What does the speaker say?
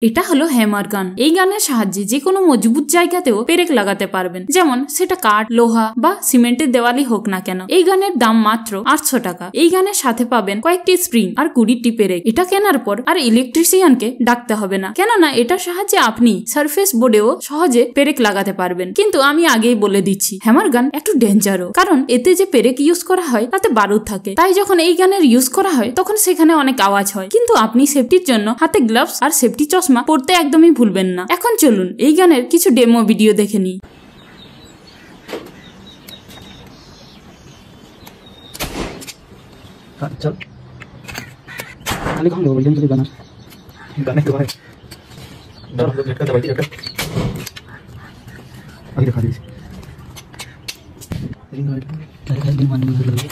এটা হলো হ্যামার গান। এই গানের সাহায্যে যে কোনো মজবুত জায়গাতেও পেরেক লাগাতে পারবেন, যেমন সেটা কাঠ, লোহা বা সিমেন্টের দেওয়ালই হোক না কেন। এই গানের দাম মাত্র 800 টাকা। এই গানের সাথে পাবেন কয়েকটি স্প্রিং আর 20টি পেরেক। এটা কেনার পর আর ইলেকট্রিশিয়ানকে ডাকতে হবে না, কেননা এটার সাহায্যে আপনি সারফেস বোর্ডেও সহজে পেরেক লাগাতে পারবেন। কিন্তু আমি আগেই বলে দিচ্ছি, হ্যামার গান একটু ডেঞ্জারও, কারণ এতে যে পেরেক ইউজ করা হয় তাতে বারুদ থাকে। তাই যখন এই গানের ইউজ করা হয় তখন সেখানে অনেক আওয়াজ হয়। কিন্তু আপনি সেফটির জন্য হাতে গ্লাভস আর সেফটি চশমা পড়তে একদমই ভুলবেন না। এখন চলুন এই গানের কিছু ডেমো ভিডিও দেখে নিই। चल खाली कौन लोग जल्दी गाना गाने के बाद हम लोग लेट का दवाई रखा अभी दिखा दीजिए रिंग लाइट क्या दिखा दिन मानने में लगी